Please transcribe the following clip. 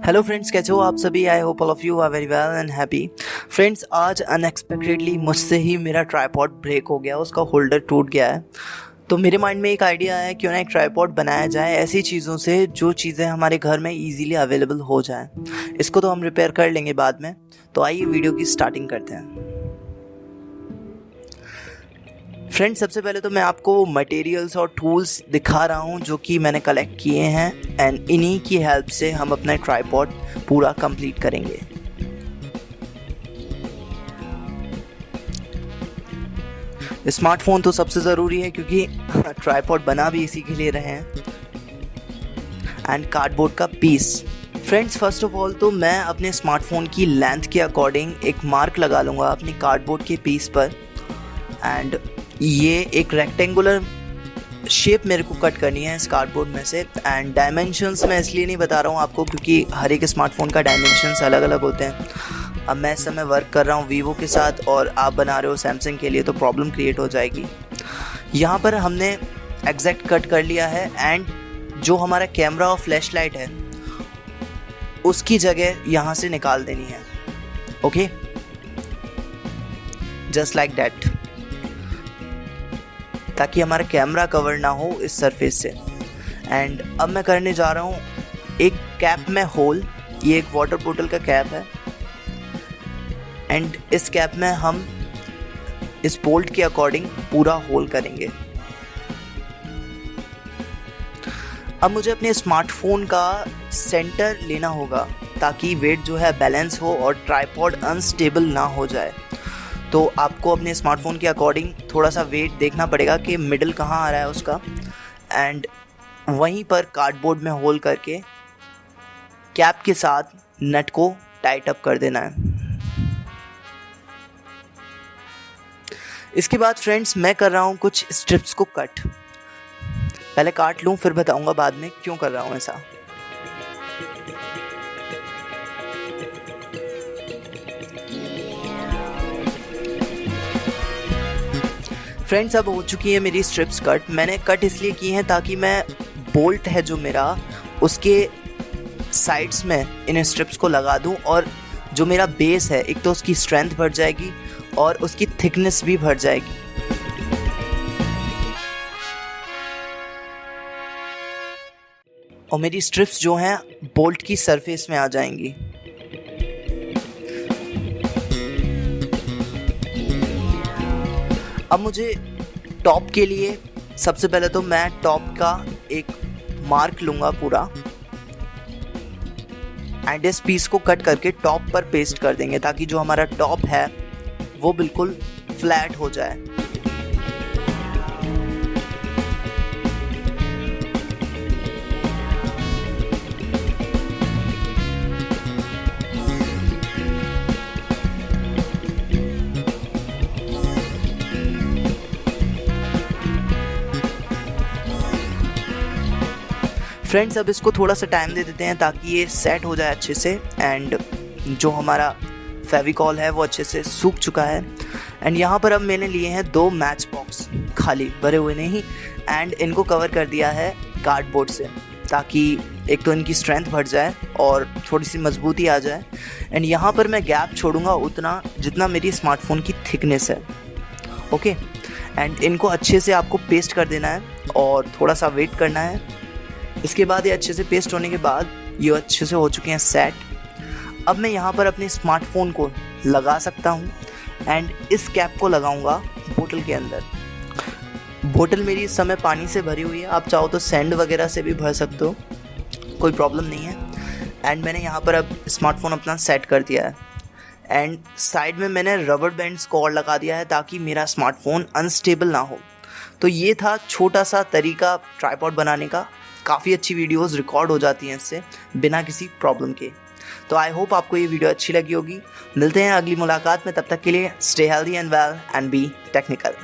Hello friends, कैसे हो आप सभी। I hope all of you are very well and happy. Friends, आज अनएक्सपेक्टेडली मुझसे ही मेरा ट्राइपॉड ब्रेक हो गया, उसका होल्डर टूट गया है। तो मेरे माइंड में एक आइडिया है, क्यों ना एक ट्राइपॉड बनाया जाए ऐसी चीज़ों से जो चीज़ें हमारे घर में इजीली अवेलेबल हो जाएं। इसको तो हम रिपेयर कर लेंगे बाद में। तो आइए वीडियो की स्टार्टिंग करते हैं। फ्रेंड्स, सबसे पहले तो मैं आपको मटेरियल्स और टूल्स दिखा रहा हूँ जो कि मैंने कलेक्ट किए हैं, एंड इन्हीं की हेल्प से हम अपना ट्राइपॉड पूरा कंप्लीट करेंगे। स्मार्टफोन तो सबसे ज़रूरी है क्योंकि ट्राइपॉड बना भी इसी के लिए रहे हैं। एंड कार्डबोर्ड का piece. Friends, first of all तो मैं अपने स्मार्टफोन की लेंथ के अकॉर्डिंग एक मार्क लगा लूँगा अपनी कार्डबोर्ड के पीस पर। एंड ये एक रेक्टेंगुलर शेप मेरे को कट करनी है इस कार्डबोर्ड में से। एंड डायमेंशंस मैं इसलिए नहीं बता रहा हूँ आपको क्योंकि हर एक स्मार्टफोन का डायमेंशंस अलग अलग होते हैं। अब मैं इस समय वर्क कर रहा हूँ वीवो के साथ और आप बना रहे हो सैमसंग के लिए, तो प्रॉब्लम क्रिएट हो जाएगी। यहाँ पर हमने एग्जैक्ट कट कर लिया है। एंड जो हमारा कैमरा और फ्लैश लाइट है उसकी जगह यहाँ से निकाल देनी है। ओके, जस्ट लाइक दैट, ताकि हमारा कैमरा कवर ना हो इस सरफेस से। एंड अब मैं करने जा रहा हूँ एक कैप में होल। ये एक वाटर बोतल का कैप है। एंड इस कैप में हम इस बोल्ट के अकॉर्डिंग पूरा होल करेंगे। अब मुझे अपने स्मार्टफोन का सेंटर लेना होगा ताकि वेट जो है बैलेंस हो और ट्राइपॉड अनस्टेबल ना हो जाए। तो आपको अपने स्मार्टफोन के अकॉर्डिंग थोड़ा सा वेट देखना पड़ेगा कि मिडल कहाँ आ रहा है उसका। एंड वहीं पर कार्डबोर्ड में होल करके कैप के साथ नट को टाइट अप कर देना है। इसके बाद फ्रेंड्स मैं कर रहा हूँ कुछ स्ट्रिप्स को कट। पहले काट लूँ फिर बताऊँगा बाद में क्यों कर रहा हूँ ऐसा। फ्रेंड्स, अब हो चुकी है मेरी स्ट्रिप्स कट। मैंने कट इसलिए की हैं ताकि मैं बोल्ट है जो मेरा उसके साइड्स में इन स्ट्रिप्स को लगा दूं, और जो मेरा बेस है एक तो उसकी स्ट्रेंथ बढ़ जाएगी और उसकी थिकनेस भी बढ़ जाएगी। और मेरी स्ट्रिप्स जो हैं बोल्ट की सरफेस में आ जाएंगी। अब मुझे टॉप के लिए सबसे पहले तो मैं टॉप का एक मार्क लूँगा पूरा। एंड इस पीस को कट करके टॉप पर पेस्ट कर देंगे ताकि जो हमारा टॉप है वो बिल्कुल फ्लैट हो जाए। फ्रेंड्स, अब इसको थोड़ा सा टाइम दे देते हैं ताकि ये सेट हो जाए अच्छे से। एंड जो हमारा फेविकॉल है वो अच्छे से सूख चुका है। एंड यहाँ पर अब मैंने लिए हैं 2 मैच बॉक्स, खाली भरे हुए नहीं। एंड इनको कवर कर दिया है कार्डबोर्ड से ताकि एक तो इनकी स्ट्रेंथ बढ़ जाए और थोड़ी सी मजबूती आ जाए। एंड यहाँ पर मैं गैप छोड़ूंगा उतना जितना मेरी स्मार्टफोन की थिकनेस है। ओके, एंड इनको अच्छे से आपको पेस्ट कर देना है और थोड़ा सा वेट करना है। इसके बाद ये अच्छे से पेस्ट होने के बाद ये अच्छे से हो चुके हैं सेट। अब मैं यहाँ पर अपने स्मार्टफोन को लगा सकता हूँ। एंड इस कैप को लगाऊंगा बोतल के अंदर। बोतल मेरी इस समय पानी से भरी हुई है, आप चाहो तो सैंड वगैरह से भी भर सकते हो, कोई प्रॉब्लम नहीं है। एंड मैंने यहाँ पर अब स्मार्टफोन अपना सेट कर दिया है। एंड साइड में मैंने रबर बैंड्स को और लगा दिया है ताकि मेरा स्मार्टफोन अनस्टेबल ना हो। तो ये था छोटा सा तरीका ट्राइपॉड बनाने का। काफ़ी अच्छी वीडियोस रिकॉर्ड हो जाती हैं इससे बिना किसी प्रॉब्लम के। तो आई होप आपको ये वीडियो अच्छी लगी होगी। मिलते हैं अगली मुलाकात में, तब तक के लिए stay healthy and well and be technical.